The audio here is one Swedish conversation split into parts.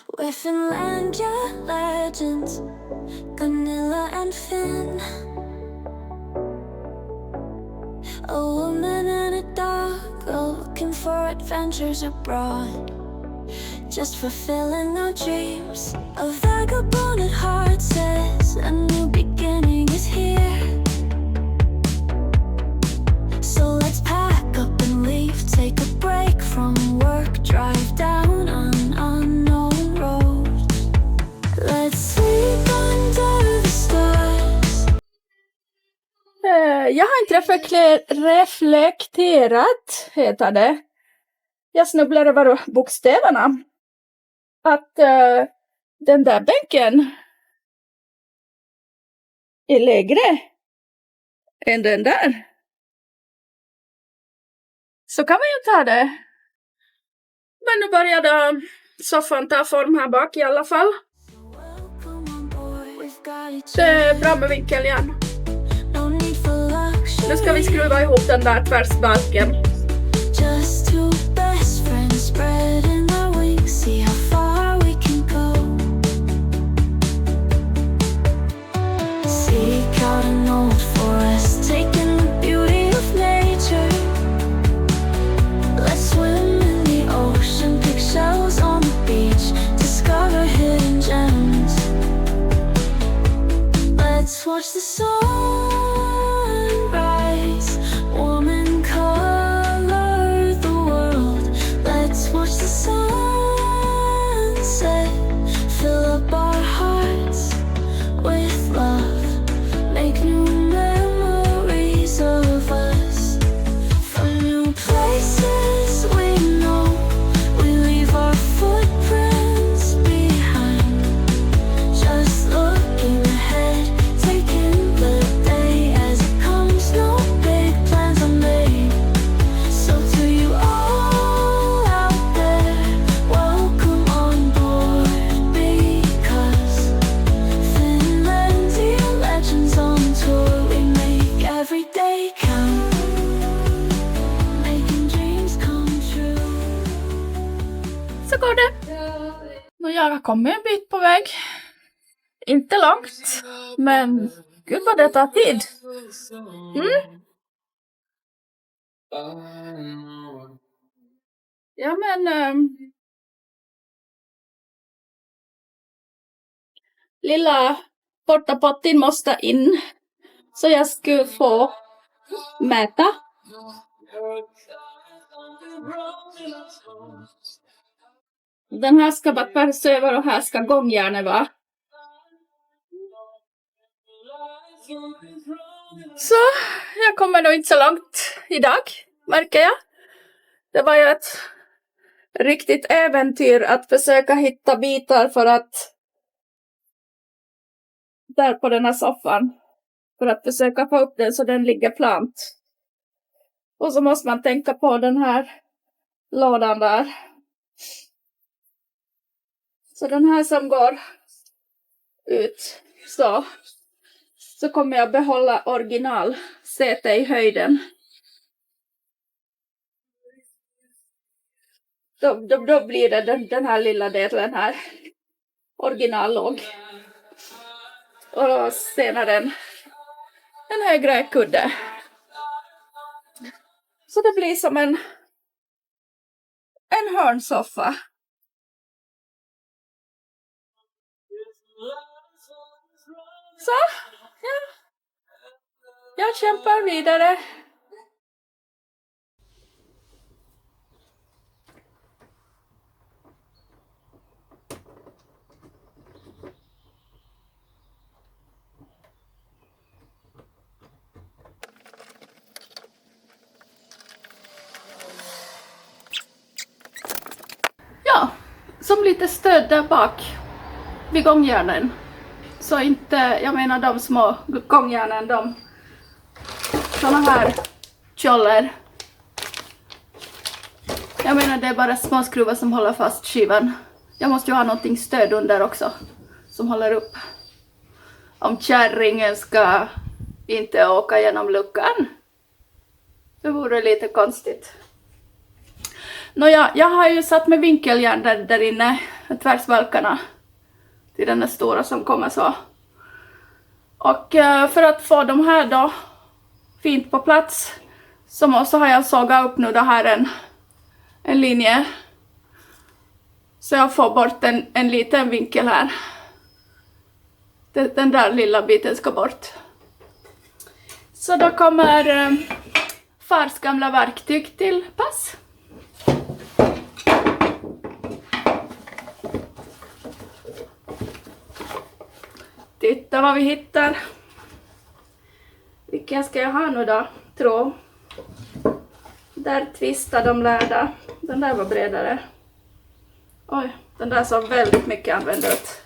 We're Finlandia legends, Gunilla and Finn. A woman and a dog looking for adventures abroad, just fulfilling our dreams. A vagabond at heart says a new beginning is here. So let's pack up and leave, take a break from work, drive down an unknown road. Let's sleep under the stars. Jag har inte reflekterat, heter det. Jag snubblar över bokstäverna. Att den där bänken är lägre än den där. Så kan man ju ta det. Men nu började soffan ta form här bak i alla fall. Det är bra med vinkel igen. Nu ska vi skruva ihop den där tvärsbalken. Just two best friends spreading our wings, see how far we can go. Seek out an old forest, taking the beauty of nature. Let's swim in the ocean, pick shells on the beach, discover hidden gems. Let's watch the sunrise, warm and color the world. Let's watch the sunset, fill up our hearts with love, make new memories of us. From new places we know, we leave our footprints behind. Just looking ahead, taking the day as it comes, no big plans are made. So to you all out there, welcome on board, because Finlandia legends on tour. We make every day count, making dreams come true. Så går det. Nu jag har kommit en bit på väg. Inte långt. Men gud vad det tar tid. Ja men lilla portapottin måste in. Så jag skulle få mäta. Den här ska bäras över och här ska gångjärnet vara. Så jag kommer nog inte så långt idag, märker jag. Det var ju ett riktigt äventyr att försöka hitta bitar för att där på den här soffan. För att försöka få upp den så den ligger plant. Och så måste man tänka på den här lådan där. Så den här som går ut så kommer jag behålla original säte i höjden. Då blir det den här lilla delen här originallåg. Och då senare en högre kudde. Så det blir som en hörnsoffa. Så, ja. Jag kämpar vidare. Ja, som lite stöd där bak vid gångjärnen. Så inte, jag menar de små gångjärnen, de såna här tjoller. Jag menar det är bara små skruvar som håller fast skivan. Jag måste ju ha någonting stöd under också som håller upp. Om kärringen ska inte åka genom luckan. Det vore lite konstigt. Nåja, jag har ju satt med vinkeljärn där inne, tvärsvalkarna till den där stora som kommer så. Och för att få de här då fint på plats så har jag sågat upp nu det här en linje. Så jag får bort en liten vinkel här. Den där lilla biten ska bort. Så då kommer fars gamla verktyg till pass. Titta vad vi hittar. Vilken ska jag ha nu då? Tråd. Där tvistar de lärda. Den där var bredare. Oj, den där såg väldigt mycket använd ut.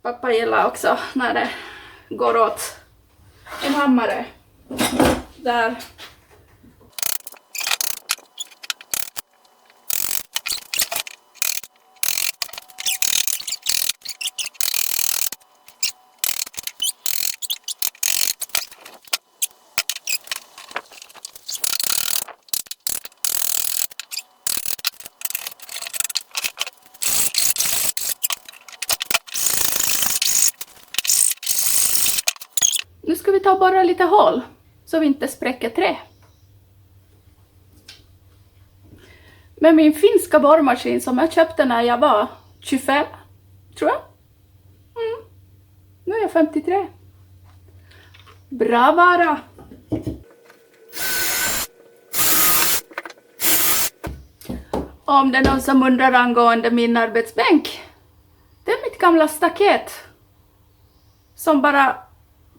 Pappa gillar också när det går åt en hammare. Där. Nu ska vi ta och borra lite hål så vi inte spräcker trä. Med min finska borrmaskin som jag köpte när jag var 25, tror jag. Nu är jag 53. Bra vara! Om det är någon som undrar angående min arbetsbänk. Det är mitt gamla staket. Som bara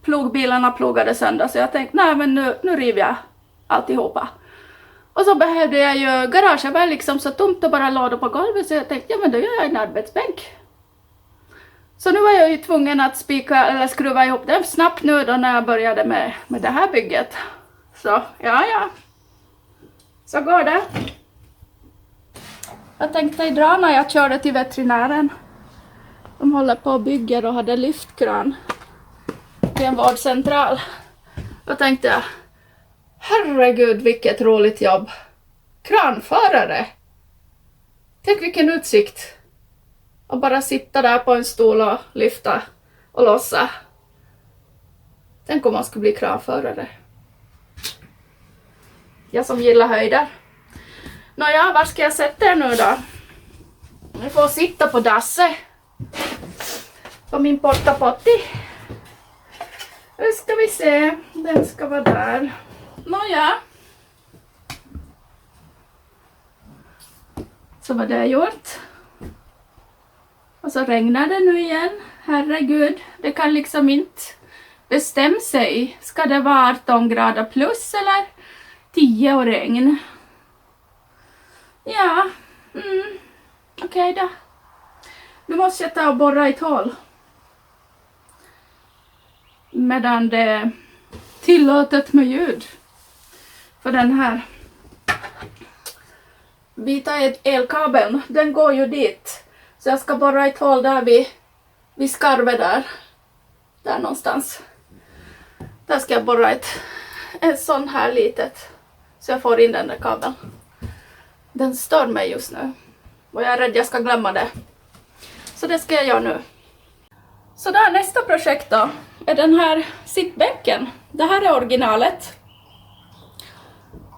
plogbilarna plogade sönder, så jag tänkte nej men nu river jag alltihopa. Och så behövde jag ju, garaget var liksom så tomt och bara lådor på golvet, så jag tänkte ja men då gör jag en arbetsbänk. Så nu var jag ju tvungen att spika eller skruva ihop den snabbt nu då när jag började med det här bygget. Så ja. Så går det. Jag tänkte dra när jag körde till veterinären. De håller på och bygger och hade lyftkran till en vårdcentral. Då tänkte jag, herregud vilket roligt jobb. Kranförare. Tänk vilken utsikt. Och bara sitta där på en stol och lyfta och lossa. Tänk om man skulle bli kranförare. Jag som gillar höjder. Nåja, var ska jag sätta er nu då? Jag får sitta på dasset. På min portapotti. Nu ska vi se. Den ska vara där. Nåja. Så var det gjort. Och så regnar det nu igen. Herregud. Det kan liksom inte bestämma sig. Ska det vara 18 grader plus eller 10 och regn? Ja. Okej då. Nu måste jag ta och borra ett hål. Medan det är tillåtet med ljud. För den här vita elkabeln, den går ju dit. Så jag ska borra ett hål där vid skarvet där. Där någonstans. Där ska jag borra ett sån här litet. Så jag får in den där kabeln. Den stör mig just nu. Och jag är rädd jag ska glömma det. Så det ska jag göra nu. Så där, nästa projekt då är den här sittbänken. Det här är originalet.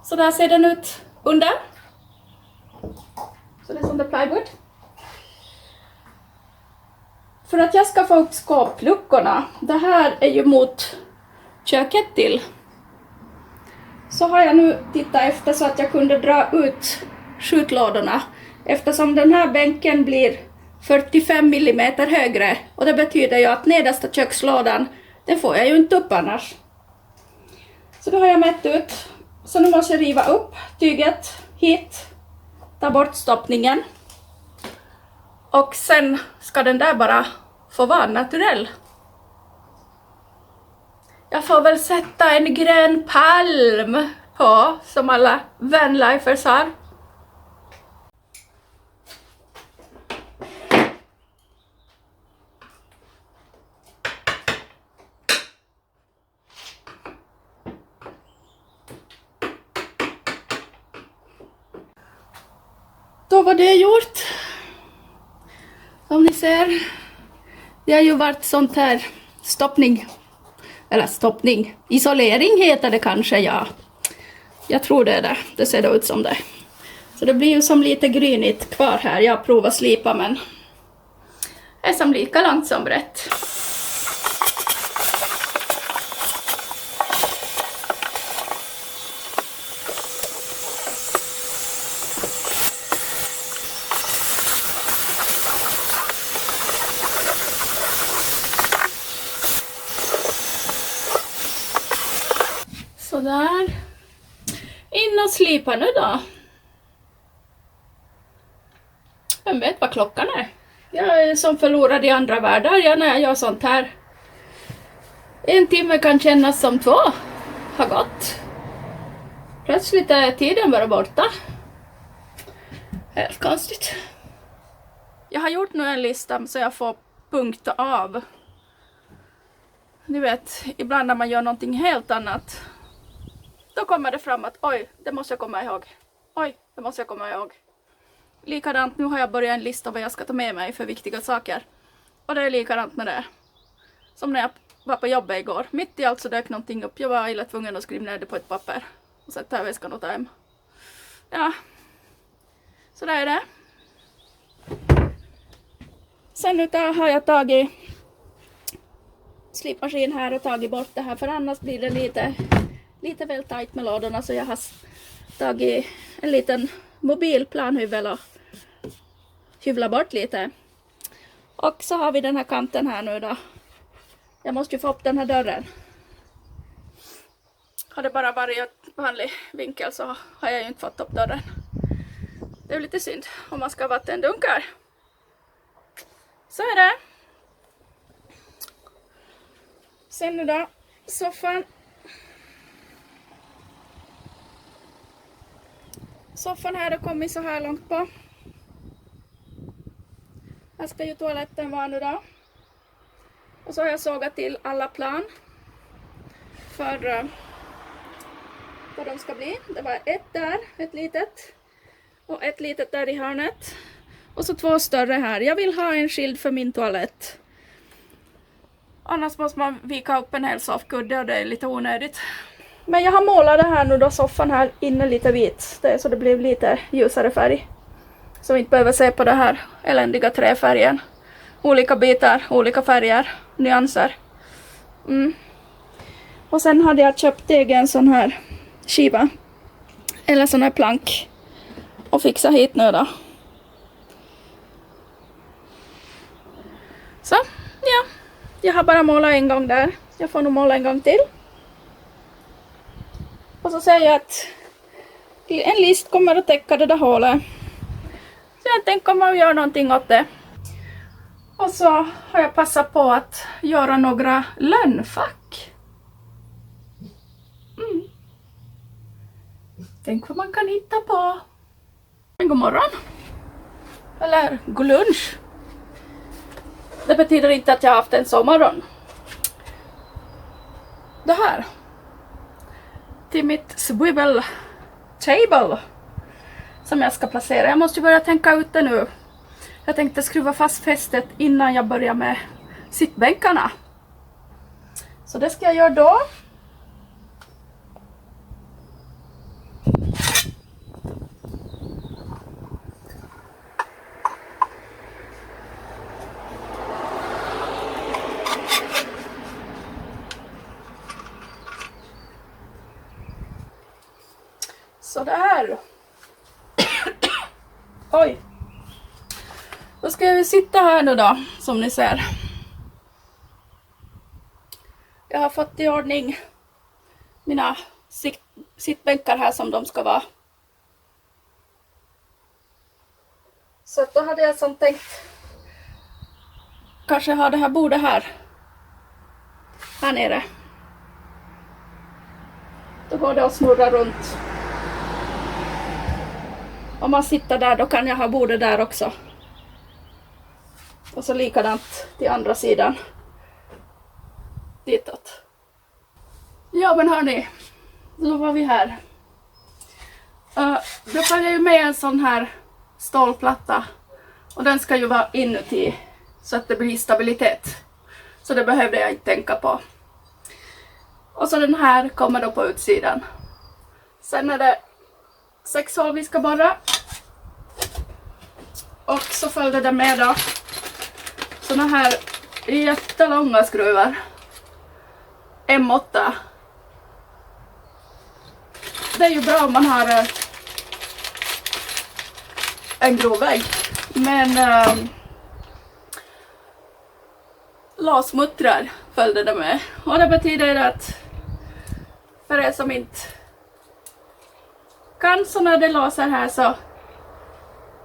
Så där ser den ut under. Så det är som det plywood. För att jag ska få upp skåpluckorna. Det här är ju mot köket till. Så har jag nu tittat efter så att jag kunde dra ut skjutlådorna. Eftersom den här bänken blir 45 mm högre. Och det betyder ju att nedersta kökslådan, den får jag ju inte upp annars. Så då har jag mätt ut. Så nu måste jag riva upp tyget hit. Ta bort stoppningen. Och sen ska den där bara få vara naturell. Jag får väl sätta en grön palm på, som alla vanlifers har. Så var det gjort. Som ni ser. Det har ju varit sånt här stoppning. Eller stoppning. Isolering heter det kanske, ja. Jag tror det är det. Det ser ut som det. Så det blir ju som lite grynigt kvar här. Jag provar slipa men det är som lika långt som brett. Sådär. In och slipa nu då. Vem vet vad klockan är? Jag är som förlorad i andra världar när jag gör sånt här. 1 timme kan kännas som 2. Har gått. Plötsligt är tiden bara borta. Helt konstigt. Jag har gjort nu en lista så jag får punkta av. Ni vet, ibland när man gör någonting helt annat. Då kommer det fram att oj, det måste jag komma ihåg. Oj, det måste jag komma ihåg. Likadant, nu har jag börjat en lista vad jag ska ta med mig för viktiga saker. Och det är likadant med det. Som när jag var på jobbet igår. Mitt i allt så dök någonting upp. Jag var illa tvungen att skriva ner det på ett papper. Och sätta här väskan och ta hem. Ja. Så där är det. Sen utav har jag tagit slipmaskin här och tagit bort det här. För annars blir det lite väl tajt med lådorna. Så jag har tagit en liten mobilplanhyvel och hyvla bort lite. Och så har vi den här kanten här nu då. Jag måste ju få upp den här dörren. Har det bara varit i vanlig vinkel så har jag ju inte fått upp dörren. Det är lite synd om man ska ha vattendunkar. Så är det. Sen nu då, soffan. Soffan här har kommit så här långt på. Här ska ju toaletten vara nu då. Och så har jag sågat till alla plan. För vad de ska bli. Det var ett där, ett litet. Och ett litet där i hörnet. Och så 2 större här. Jag vill ha en skild för min toalett. Annars måste man vika upp en hel soffkudde och det är lite onödigt. Men jag har målat det här nu då, soffan här inne lite vit. Det är så det blir lite ljusare färg. Så vi inte behöver se på det här eländiga träfärgen. Olika bitar, olika färger, nyanser. Och sen hade jag köpt egen sån här skiva. Eller sån här plank. Och fixa hit nu då. Så, ja. Jag har bara målat en gång där. Jag får nog måla en gång till. Och så säger jag att en list kommer att täcka det där hålet. Så jag tänker om att göra någonting åt det. Och så har jag passat på att göra några lönnfack. Tänk vad man kan hitta på. Men god morgon. Eller god lunch. Det betyder inte att jag har haft en sommarron. Det här. Till mitt swivel table. Som jag ska placera. Jag måste ju börja tänka ut det nu. Jag tänkte skruva fast fästet innan jag börjar med sittbänkarna. Så det ska jag göra då. Så där. Oj. Då ska jag sitta här nu då, som ni ser. Jag har fått i ordning mina sittbänkar här som de ska vara. Så då hade jag som tänkt kanske ha det här bordet här nere. Då går det att snurra runt. Om man sitter där då kan jag ha bordet där också. Och så likadant till andra sidan. Ditåt. Ja men hörni. Då var vi här. Då får jag ju med en sån här stålplatta. Och den ska ju vara inuti så att det blir stabilitet. Så det behövde jag inte tänka på. Och så den här kommer då på utsidan. Sen är det 6 hål vi ska borra. Och så följde det med då såna här jättelånga skruvar. M8. Det är ju bra om man har en grov vägg. Men låsmuttrar följde det med. Och det betyder att för er som inte kan så när det låser här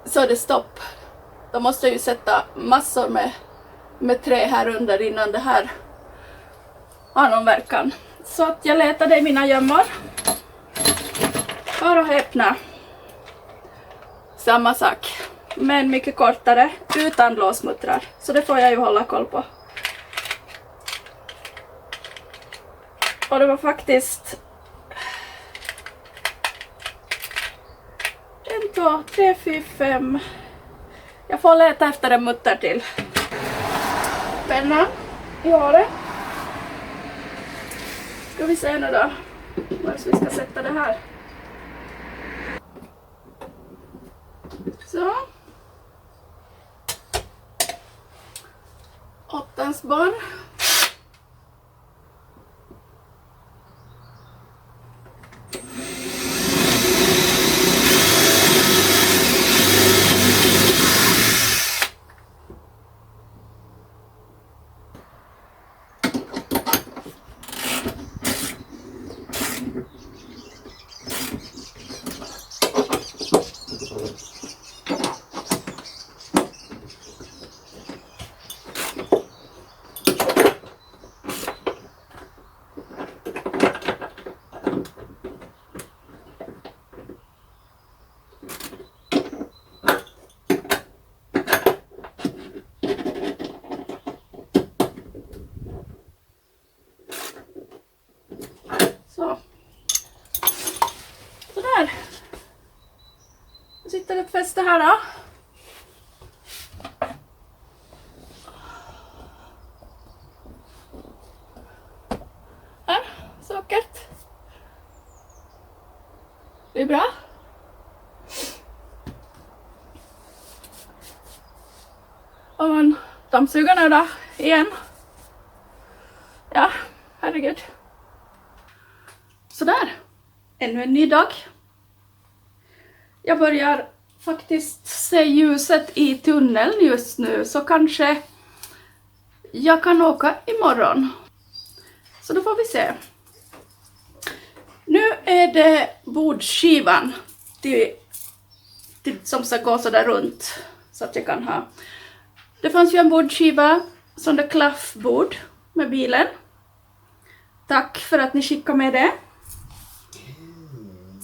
så är det stopp. Då måste jag ju sätta massor med trä här under innan det här har någon verkan. Så att jag letade i mina gömmor. Hör och häpna. Samma sak. Men mycket kortare utan låsmuttrar. Så det får jag ju hålla koll på. Och det var faktiskt 1, 2, 3, 4, 5. Jag får leta efter en mutter till. Penna i håret. Ska vi se nu då. Var vi ska sätta det här. Så. 8:ans borr. Så. Sådär. Nu sitter ett fäste här då. Här, sockert. Det är bra. Och man dammsugarna då igen. Ja, herregud. Sådär, ännu en ny dag. Jag börjar faktiskt se ljuset i tunneln just nu, så kanske jag kan åka imorgon. Så då får vi se. Nu är det bordskivan som ska gå så där runt så att jag kan ha. Det fanns ju en bordskiva som det klaffbord med bilen. Tack för att ni skickade med det.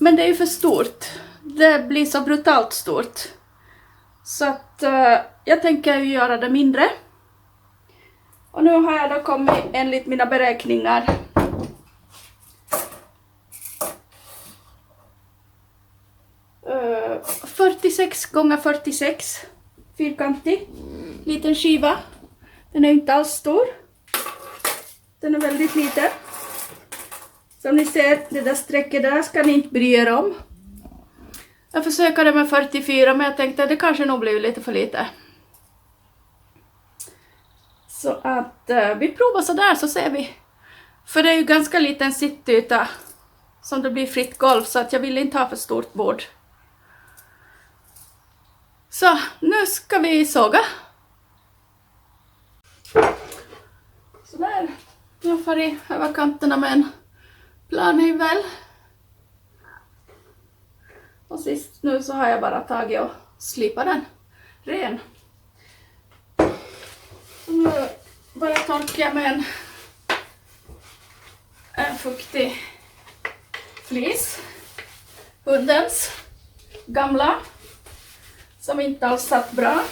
Men det är ju för stort. Det blir så brutalt stort. Så att jag tänker ju göra det mindre. Och nu har jag då kommit enligt mina beräkningar 46 gånger 46 fyrkantig liten skiva. Den är inte alls stor. Den är väldigt liten. Som ni ser, det där strecket där ska ni inte bry er om. Jag försökte med 44, men jag tänkte att det kanske nog blir lite för lite. Så att vi provar så där så ser vi. För det är ju ganska liten sittyta som det blir fritt golv, så att jag vill inte ha för stort bord. Så nu ska vi såga. Så där. Jag får i över kanterna med en planhyvel. Och sist nu så har jag bara tagit och slipat den ren. Så nu börjar jag torka med en fuktig flis. Hundens gamla. Som inte alls satt bra.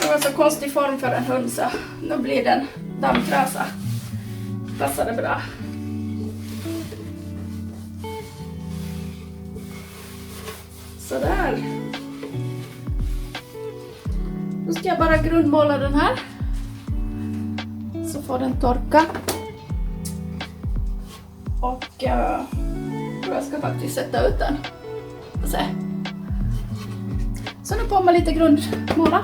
Det var så konstig form för en hund, så nu blir den dammtrasa. Passade bra. Sådär. Nu ska jag bara grundmåla den här. Så får den torka. Och jag ska faktiskt sätta ut den. Se. Så nu på med lite grundmåla.